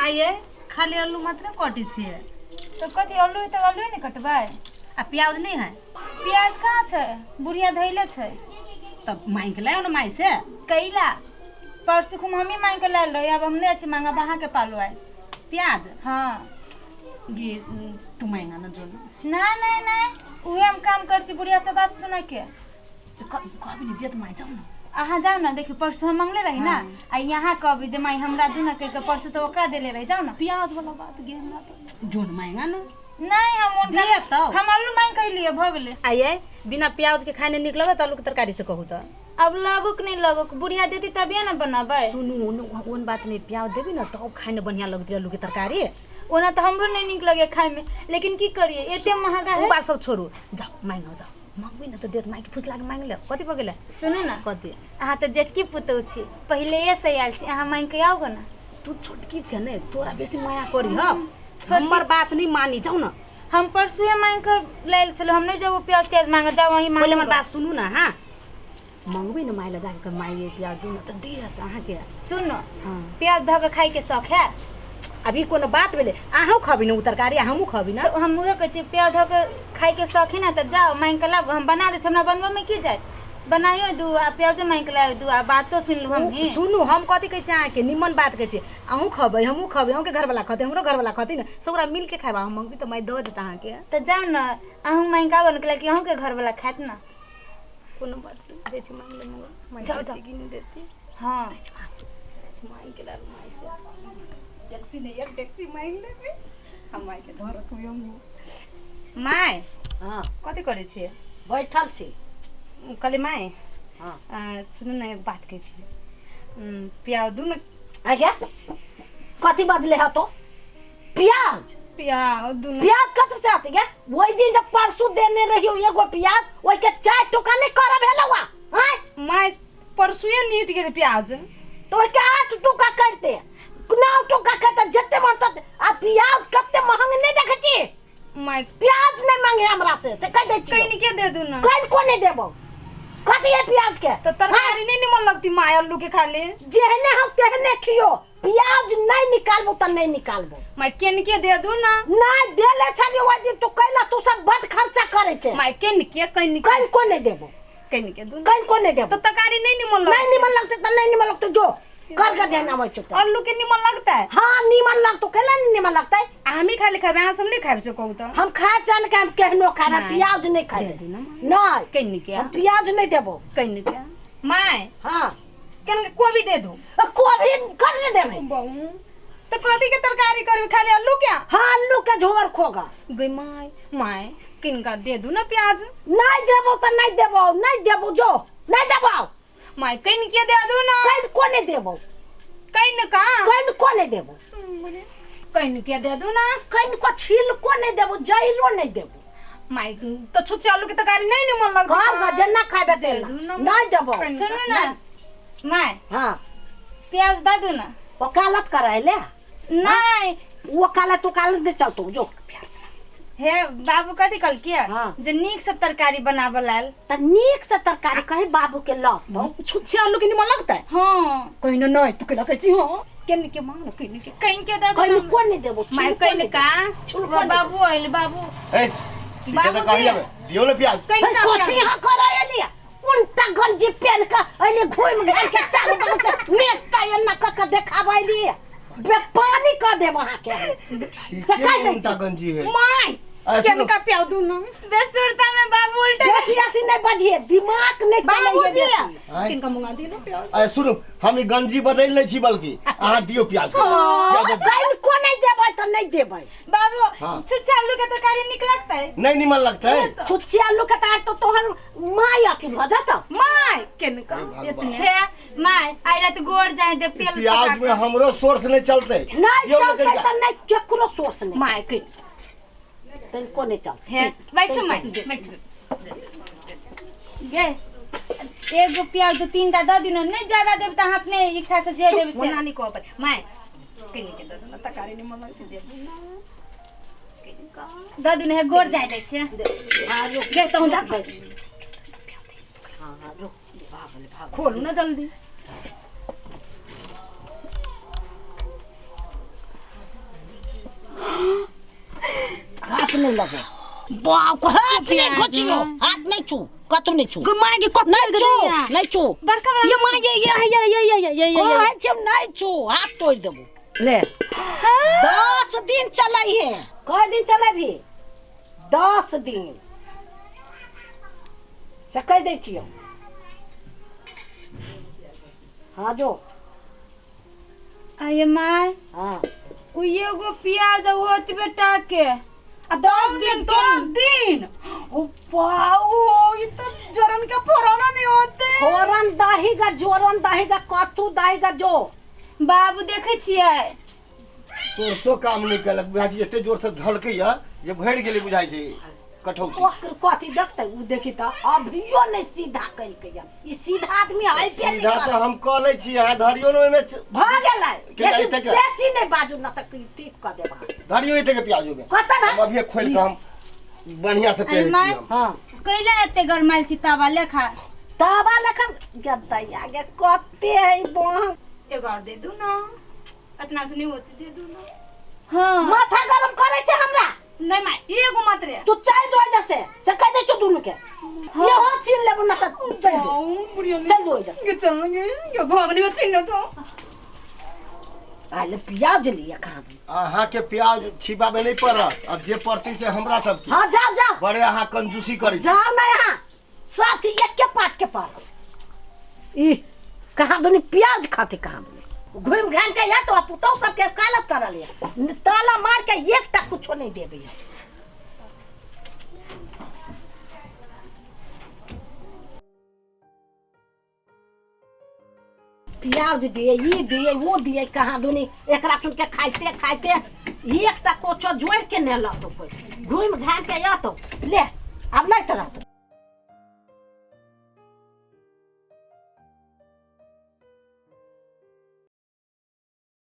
माये खाली आलू मात्र कटी छिए तो कथी आलू तो आलू नहीं कटबै आ प्याज नहीं है प्याज कहाँ छै बुढ़िया धैले छै तब मांग के लाओ ना माई से कैला परसों खुम हम ही मांग के लायल रही अब हम नहीं अच्छी मांगा बहा के पालो आए प्याज हाँ ये तू मांगा ना जो ना नहीं नहीं उहे हम काम कर छी बुढ़िया से बात सुना के तो कभी नहीं दिया तो माई जाओ ना अहाँ जाओ ना देखियो परसों हम मांगले रही ना आ यहाँ कभी जे माई हमरा दू ना के परसों तो ओकरा देले रही जाओ ना प्याज वाला बात गे हमरा तो जोन मांगा ना नहीं हम उनका दिया तो हम आलू मांग के लिए भ गेले आइए बिना प्याज के खाने निक लगे तो आलू के तरकारी से कहू तो अब लगुक नहीं लगुक बुढ़िया देती तबिए ना बनाबै सुनू उन बात नहीं प्याज देबी ना तो खाने बढ़िया लगती आलू के तरकारी ओना तो हमरो नहीं निक लगे खाए में लेकिन की करिए एते महंगा है बात सब छोड़ू जाओ मांगो जाओ मांगबी ना तो देत माई के फुसला के मांग ले कथि भ गेले सुनू ना कथि अहाँ तो जेठकी पुतौ छी पहिले ये से आयल छी अहाँ मांग के आओ ना तू छोटकी छे ने तोरा बेसी माया करी ह हमर बात नहीं मानी जाओ ना हम परसों मांग कर लायल चलो हम नहीं जाओ प्याज प्याज मांग जाओ वही मांग पहले हमर बात सुनू ना हां मांगबी ना माई ला जाके माई प्याज दू ना तो देत अहाँ के सुनो हां प्याज ध के खाई के शौक है अभी कोनो बात भेले अहूँ खबी ना तरकारी हमहूँ खबी ना तो हम उहे कहै छी प्याज ध के खाई के शौक है ना तो जाओ मांग के लाओ हम बना दे हमरा बनबे में की जाय बनाइयो दू आ प्याज मांग के लाओ दू आ बातो सुन लो हम ही सुनू हम कथि कहै छी अहाँ के निमन बात कहै छी अहूँ खबै हमहूँ खबै अहूँ के घर वाला खते हमरो घर वाला खते ना सबरा मिल के खाबा हम मंगबी तो मैं दो देता अहाँ के तो जाओ ना अहूँ मांग के आओ ना कि अहूँ के घर वाला खात ना कोनो बात नहीं दे छी मांग ले मंगा जाओ जाओ की नहीं देती हां मांग के लाल माई से टैक्सी नहीं एक टैक्सी मांग लेबे हम माई के घर रखबी हम माई हाँ कथि करे छी बैठल छी कहली माई हाँ सुनू ना एक बात कहै छी प्याज दू ना आगे कथी बदले है तो प्याज प्याज दू ना प्याज कत से आती गे वही दिन जब परसों देने रही एगो प्याज वही के 4 टुका नहीं करब हेलवा हैं माई परसुए नीट गेल प्याज तो वही के 8 टुका करते 9 टुका करते जत्ते मन तते आ प्याज कते महंग नहीं देखे छी माई प्याज नहीं मांगे हमरा से कह दे छी कहीं के दे दू ना कहीं को नहीं देबो कथी है प्याज के तो तरकारी नहीं निमन लगती माई आलू के खा ले जेहने हम तेहने खियो प्याज नहीं निकालबो त नहीं निकालबो माई केन के दे दू ना नहीं देले छली ओइ दिन तू कैला तू सब बड खर्चा करे छे माई केन के कहीं कहीं को नहीं देबो कहीं के दू कहीं को नहीं देबो तो तरकारी नहीं निमन लगती नहीं निमन लगते त नहीं निमन लगते जो कर के देना होय छ आलू के निमन लगता है हां निमन लग तो कैला नहीं निमन लगता है हम ही खाली खाबे अहाँ सब नहीं खाबे से कहू तो हम खा जान के हम केहनो खाए नहीं। प्याज नहीं खाए दे दू ना नहीं कहीं के हम प्याज नहीं देबो कहीं के माई हां केन के कोबी दे दू कोबी कर दे देबे बहु तो कथी के तरकारी करबे खाली आलू क्या हां आलू के झोर खोगा गई माई माई किनका दे दू ना प्याज नहीं देबो त नहीं देबो जो नहीं देबो माई कहीं के दे दू ना कहीं को नहीं देबो कहीं का कहीं को नहीं देबो कहीं के दे दू ना कहीं को छील को नहीं देबो जइरो नहीं देबो माई तो छुच्छे आलू के तरकारी नहीं निमन लगता घर का जन्ना खाबे देला नहीं देबो सुनो ना माय हां प्याज दा दो ना वकालत कराए ले नहीं वकालत तो काल दे चल तू जो प्यार से हे बाबू कथी कल किया हाँ। जे नीक से तरकारी बनावे लाल त नीक से तरकारी कहे बाबू के ल छुच्छे आलू के निमन लगता है हां कहीं ना नहीं तू कहला छी हां केन के मांग कहीं के कहीं के दा दो कहीं को नहीं देबो माय कहीं का छुलको बाबू आइल बाबू ए ठीक है तो कहीं लेबे दियो ले प्याज कहीं का कुछ यहां कराए लिया उल्टा गंजी पहन के अने घूम घाल के चारों बगल से नेता एना क देखाबै लिए बेपानी कर दे वहां के ठीक है उल्टा गंजी है माई केन का प्याज दू ना बेसुरता में बाबू उल्टा बेसियाती नहीं बजिए दिमाग नहीं चले ये किन का मंगा दी ना प्याज ए सुनो हम ई गंजी बदल ले छी बल्कि आहा दियो प्याज प्याज दे। कहीं को नहीं देबै त नहीं देबै बाबू हाँ। छुच्छे आलू के तरकारी निक लगता है नहीं निमन लगता है छुच्छे आलू के तार तो तोहर माय अथी भ जाता माई केन का भगवान। इतने हे माय आई रात गोर जाए दे तेल प्याज में हमरो सोर्स नहीं चलते नहीं दियो चलते ले त नहीं केकरो सोर्स नहीं माई के तनको नहीं चल हे बैठो माय बैठो गे एगो प्याज 3टा द दिनो नहीं ज्यादा देब त हम अपने इच्छा से जे देब से नानी को पर माई केन के दे ना तरकारी निमन लगती दे द दिन है गोर जाए दे छे हां रुक गे तो जा हां रुक भाग खोलू ना जल्दी हाथ नहीं लगे बाप हाथ नहीं घुसियो हाथ नहीं छू कतु नहीं छू मां के कत नहीं छू नहीं छू बड़का बड़ा ये मां ये कोई छम नहीं छू हाथ तोड़ देबो ले 10 दिन चलाई है कई दिन चले भी 10 दिन से कह दे छियो हाँ जो आये माय हाँ कोई एगो प्याज होत बेटा के 10 दिन ओ पाओ ये तो जरन का फोरना नहीं होते फोरन दाहीगा जोरन दाहीगा कतु दाहीगा जो बाबू देखे छियै सरसो काम नहीं कलक बुझाई एते जोर से धलकैया जे भरि गेलै बुझाई छै कठौती ओकर कथी देखते उ देखी त अभियो नहीं सीधा कह के जा ई सीधा आदमी है पे सीधा नहीं तो हम कहले छी अहाँ धरियो न ओइमे भाग गेलै केला लेकिन एते के? बेसी नहीं बाजू न त ठीक क देबा धरियो एते के प्याज होबे कत हम अभी खोल के हम बढ़िया से पेड़ छी हम हां कैला एते गरमाइल छी तावा लेखा तबा लखन गद्दाई आगे कते है बह एगो और दे दू ना इतना से नहीं होती दे दू ना हां माथा गरम करे छे हमरा नहीं मां एगो मत रे तू चल जो जैसे से कह दे छो दुनु के ये हो छीन लेबो न त चल जो बुढ़िया चल जो जा ये चलेंगे ये भागने में छीन तो आले प्याज लिया कहां अहाँ के प्याज छिपाबे नहीं पड़त अब जे पड़ती से हमरा सब की हां जाओ जाओ बड़े अहाँ कंजूसी करै छी जाओ ना यहाँ सब चीज एक के पाट के पार ई कहाँ दुनी प्याज खाते कहाँ दुनी घूम घाम के या तो पुतौ सबके कालत कर लिया ताला मार के एकटा कुछो नहीं देबे प्याज दिए ये दिए वो दिए कहाँ दुनी एकरा सुन के खाइते खाइते एकटा कोचो जोड़ के नेला तो कोई घूम घाम के या तो ले अब नहीं तरह तो